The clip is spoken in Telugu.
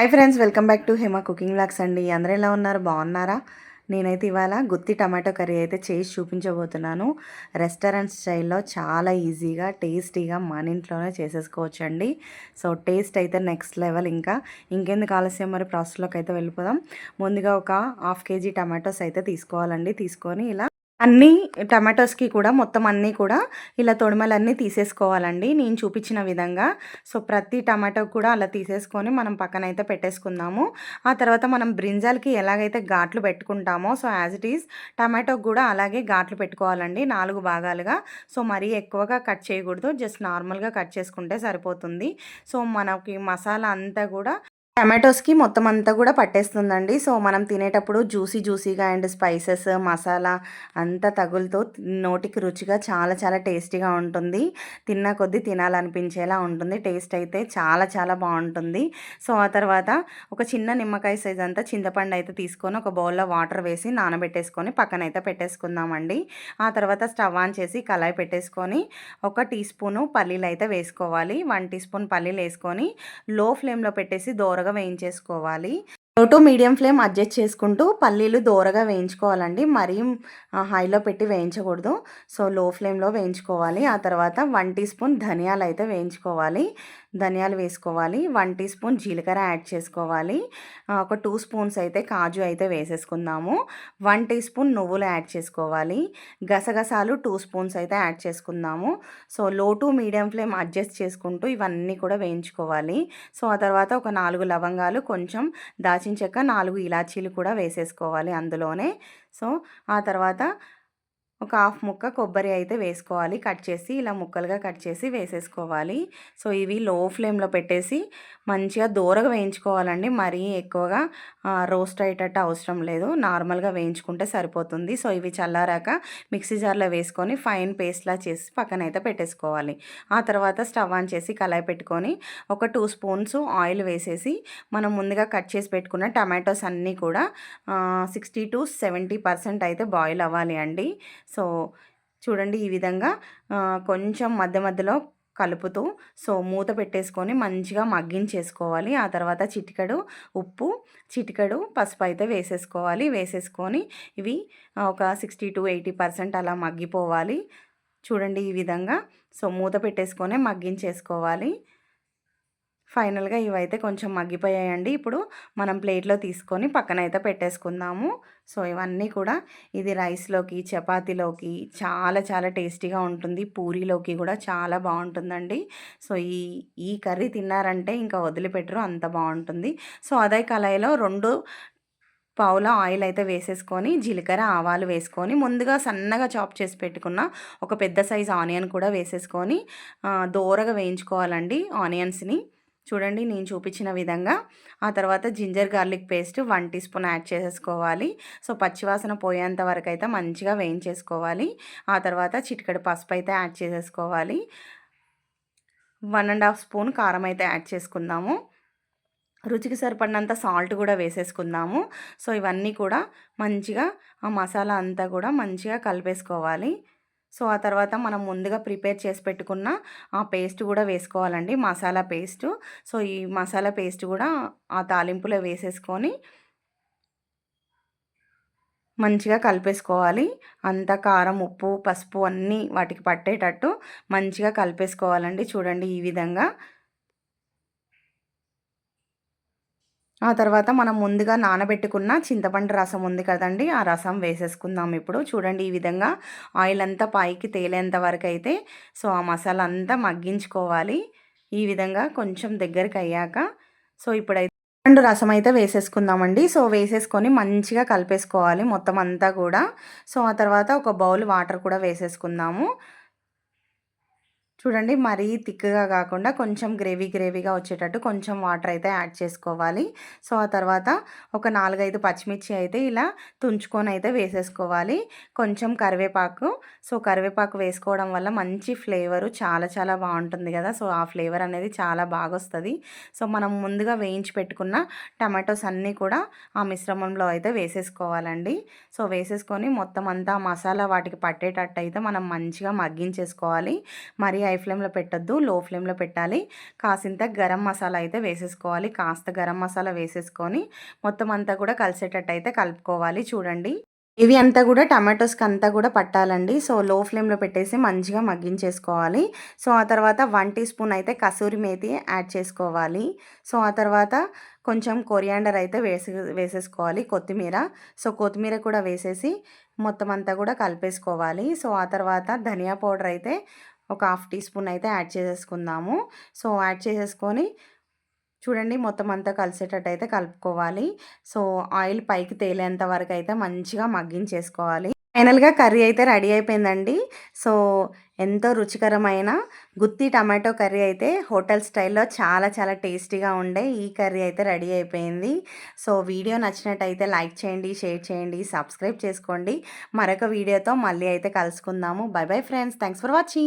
Hi friends, welcome back to Hema cooking vlogs అండి. అందరూ ఎలా ఉన్నారు? బాగున్నారా? నేనైతే ఇవాళ గుత్తి టమాటో కర్రీ అయితే చేసి చూపించబోతున్నాను. రెస్టారెంట్ స్టైల్లో చాలా ఈజీగా టేస్టీగా మన ఇంట్లోనే చేసేసుకోవచ్చు అండి. సో టేస్ట్ అయితే నెక్స్ట్ లెవెల్. ఇంకెందుకు ఆలస్యం, మరి ప్రాసెస్లోకి అయితే వెళ్ళిపోదాం. ముందుగా ఒక హాఫ్ కేజీ టమాటోస్ అయితే తీసుకోవాలండి. తీసుకొని ఇలా అన్నీ టమాటోస్కి కూడా మొత్తం అన్నీ కూడా ఇలా తొడిమలన్నీ తీసేసుకోవాలండి, నేను చూపించిన విధంగా. సో ప్రతి టమాటో కూడా అలా తీసేసుకొని మనం పక్కనైతే పెట్టేసుకుందాము. ఆ తర్వాత మనం బ్రింజాల్కి ఎలాగైతే ఘాట్లు పెట్టుకుంటామో, సో యాజ్ ఇట్ ఈజ్ టమాటోకి కూడా అలాగే ఘాట్లు పెట్టుకోవాలండి, 4 భాగాలుగా. సో మరీ ఎక్కువగా కట్ చేయకూడదు, జస్ట్ నార్మల్గా కట్ చేసుకుంటే సరిపోతుంది. సో మనకి మసాలా అంతా కూడా టమాటోస్కి మొత్తం అంతా కూడా పట్టేస్తుందండి. సో మనం తినేటప్పుడు జ్యూసీగా అండ్ స్పైసెస్ మసాలా అంతా తగులుతూ నోటికి రుచిగా చాలా చాలా టేస్టీగా ఉంటుంది. తిన్న కొద్దీ తినాలనిపించేలా ఉంటుంది. టేస్ట్ అయితే చాలా చాలా బాగుంటుంది. సో ఆ తర్వాత ఒక చిన్న నిమ్మకాయ సైజ్ అంతా చింతపండు అయితే తీసుకొని ఒక బౌల్లో వాటర్ వేసి నానబెట్టేసుకొని పక్కనైతే పెట్టేసుకుందామండి. ఆ తర్వాత స్టవ్ ఆన్ చేసి కళాయి పెట్టేసుకొని 1 టీ స్పూను పల్లీలు అయితే వేసుకోవాలి. 1 టీ స్పూన్ పల్లీలు వేసుకొని లో ఫ్లేమ్లో పెట్టేసి దోరగా వేయించేసుకోవాలి. లో టు మీడియం ఫ్లేమ్ అడ్జస్ట్ చేసుకుంటూ పల్లీలు దోరగా వేయించుకోవాలండి, మరీ హైలో పెట్టి వేయించకూడదు. సో లో ఫ్లేమ్లో వేయించుకోవాలి. ఆ తర్వాత 1 టీ స్పూన్ ధనియాలు అయితే వేయించుకోవాలి. ధనియాలు వేసుకోవాలి. 1 టీ స్పూన్ జీలకర్ర యాడ్ చేసుకోవాలి. ఒక 2 స్పూన్స్ అయితే కాజు అయితే వేసేసుకుందాము. 1 టీ స్పూన్ నువ్వులు యాడ్ చేసుకోవాలి. గసగసాలు 2 స్పూన్స్ అయితే యాడ్ చేసుకుందాము. సో లో టు మీడియం ఫ్లేమ్ అడ్జస్ట్ చేసుకుంటూ ఇవన్నీ కూడా వేయించుకోవాలి. సో ఆ తర్వాత ఒక 4 లవంగాలు, కొంచెం దాచిన చెక్క, 4 ఇలాచీలు కూడా వేసేసుకోవాలి అందులోనే. సో ఆ తర్వాత ఒక హాఫ్ ముక్క కొబ్బరి అయితే వేసుకోవాలి, కట్ చేసి ఇలా ముక్కలుగా కట్ చేసి వేసేసుకోవాలి. సో ఇవి లో ఫ్లేమ్లో పెట్టేసి మంచిగా దూరగా వేయించుకోవాలండి, మరీ ఎక్కువగా రోస్ట్ అయ్యేటట్టు అవసరం లేదు, నార్మల్గా వేయించుకుంటే సరిపోతుంది. సో ఇవి చల్లారాక మిక్సీ జార్లో వేసుకొని ఫైన్ పేస్ట్లా చేసి పక్కనైతే పెట్టేసుకోవాలి. ఆ తర్వాత స్టవ్ ఆన్ చేసి కళాయి పెట్టుకొని ఒక 2 స్పూన్స్ ఆయిల్ వేసేసి మనం ముందుగా కట్ చేసి పెట్టుకున్న టమాటోస్ అన్నీ కూడా 60-70% అయితే బాయిల్ అవ్వాలి అండి. సో చూడండి ఈ విధంగా కొంచెం మధ్య మధ్యలో కలుపుతూ సో మూత పెట్టేసుకొని మంచిగా మగ్గించేసుకోవాలి. ఆ తర్వాత చిటికెడు ఉప్పు, చిటికెడు పసుపు అయితే వేసేసుకోవాలి. వేసేసుకొని ఇవి ఒక 60-80% అలా మగ్గిపోవాలి. చూడండి ఈ విధంగా. సో మూత పెట్టేసుకొని మగ్గించేసుకోవాలి. ఫైనల్గా ఇవైతే కొంచెం మగ్గిపోయాయండి. ఇప్పుడు మనం ప్లేట్లో తీసుకొని పక్కనైతే పెట్టేసుకుందాము. సో ఇవన్నీ కూడా ఇది రైస్లోకి, చపాతీలోకి చాలా చాలా టేస్టీగా ఉంటుంది. పూరీలోకి కూడా చాలా బాగుంటుందండి. సో ఈ కర్రీ తిన్నారంటే ఇంకా వదిలిపెట్టరు, అంత బాగుంటుంది. సో అదే కళాయిలో 2 పావుల ఆయిల్ అయితే వేసేసుకొని జీలకర్ర, ఆవాలు వేసుకొని ముందుగా సన్నగా చాప్ చేసి పెట్టుకున్న ఒక పెద్ద సైజ్ ఆనియన్ కూడా వేసేసుకొని దోరగా వేయించుకోవాలండి ఆనియన్స్ని. చూడండి నేను చూపించిన విధంగా. ఆ తర్వాత ginger garlic paste 1 teaspoon add చేసేసుకోవాలి. సో పచ్చివాసన పోయేంత వరకు అయితే మంచిగా వేయించేసుకోవాలి. ఆ తర్వాత చిటికెడు పసుపు అయితే యాడ్ చేసేసుకోవాలి. 1½ స్పూన్ కారం అయితే యాడ్ చేసుకుందాము. రుచికి సరిపడినంత సాల్ట్ కూడా వేసేసుకుందాము. సో ఇవన్నీ కూడా మంచిగా ఆ మసాలా అంతా కూడా మంచిగా కలిపేసుకోవాలి. సో ఆ తర్వాత మనం ముందుగా ప్రిపేర్ చేసి పెట్టుకున్న ఆ పేస్ట్ కూడా వేసుకోవాలండి, మసాలా పేస్టు. సో ఈ మసాలా పేస్ట్ కూడా ఆ తాలింపులో వేసేసుకొని మంచిగా కలిపేసుకోవాలి. అంతా కారం, ఉప్పు, పసుపు అన్నీ వాటికి పట్టేటట్టు మంచిగా కలిపేసుకోవాలండి. చూడండి ఈ విధంగా. ఆ తర్వాత మనం ముందుగా నానబెట్టుకున్న చింతపండు రసం ఉంది కదండి, ఆ రసం వేసేసుకుందాం ఇప్పుడు. చూడండి ఈ విధంగా ఆయిల్ అంతా పైకి తేలేంత వరకు అయితే సో ఆ మసాలా అంతా మగ్గించుకోవాలి. ఈ విధంగా కొంచెం దగ్గరికి అయ్యాక సో ఇప్పుడైతే చింతపండు రసం అయితే వేసేసుకుందామండి. సో వేసేసుకొని మంచిగా కలిపేసుకోవాలి మొత్తం అంతా కూడా. సో ఆ తర్వాత ఒక బౌల్ వాటర్ కూడా వేసేసుకుందాము. చూడండి మరీ థిక్‌గా కాకుండా కొంచెం గ్రేవీగా వచ్చేటట్టు కొంచెం వాటర్ అయితే యాడ్ చేసుకోవాలి. సో ఆ తర్వాత ఒక 4, 5 పచ్చిమిర్చి అయితే ఇలా తుంచుకొని అయితే వేసేసుకోవాలి. కొంచెం కరివేపాకు. సో కరివేపాకు వేసుకోవడం వల్ల మంచి ఫ్లేవరు చాలా చాలా బాగుంటుంది కదా. సో ఆ ఫ్లేవర్ అనేది చాలా బాగొస్తుంది. సో మనం ముందుగా వేయించి పెట్టుకున్న టమాటోస్ అన్నీ కూడా ఆ మిశ్రమంలో అయితే వేసేసుకోవాలండి. సో వేసేసుకొని మొత్తం అంతా మసాలా వాటికి పట్టేటట్టు అయితే మనం మంచిగా మగ్గించేసుకోవాలి. మరి హై ఫ్లేమ్‌లో పెట్టొద్దు. లో ఫ్లేమ్‌లో పెట్టాలి. కాసింత గరం మసాలా అయితే వేసేసుకోవాలి. కాస్త గరం మసాలా వేసేసుకొని మొత్తం అంతా కూడా కలిసేటట్టు అయితే కలుపుకోవాలి. చూడండి. ఇవి అంతా కూడా టమాటోస్‌కి అంతా కూడా పట్టాలండి. సో, లో ఫ్లేమ్‌లో పెట్టేసి మంచిగా మగ్గించేసుకోవాలి. సో, ఆ తర్వాత 1 టీ స్పూన్ అయితే కసూరి మేతి యాడ్ చేసుకోవాలి. సో, ఆ తర్వాత కొంచెం కొరియాండర్ అయితే వేసేసుకోవాలి. కొత్తిమీర. సో, కొత్తిమీర కూడా వేసేసి మొత్తం అంతా కూడా కలిపేసుకోవాలి. సో, ఆ తర్వాత ధనియా పౌడర్ అయితే ఒక హాఫ్ టీ స్పూన్ అయితే యాడ్ చేసేసుకుందాము. సో, యాడ్ చేసేసుకొని చూడండి మొత్తం అంతా కలిసేటట్టు అయితే కలుపుకోవాలి. సో, ఆయిల్ పైకి తేలేంత వరకు అయితే మంచిగా మగ్గించేసుకోవాలి. ఫైనల్‌గా కర్రీ అయితే రెడీ అయిపోయిందండి. సో, ఎంతో రుచికరమైన గుత్తి టమాటో కర్రీ అయితే హోటల్ స్టైల్‌లో చాలా చాలా టేస్టీగా ఉండే ఈ కర్రీ అయితే రెడీ అయిపోయింది. సో, వీడియో నచ్చినట్టయితే లైక్ చేయండి, షేర్ చేయండి, సబ్స్క్రైబ్ చేసుకోండి. మరొక వీడియోతో మళ్ళీ అయితే కలుసుకుందాము. Bye bye friends. Thanks for watching.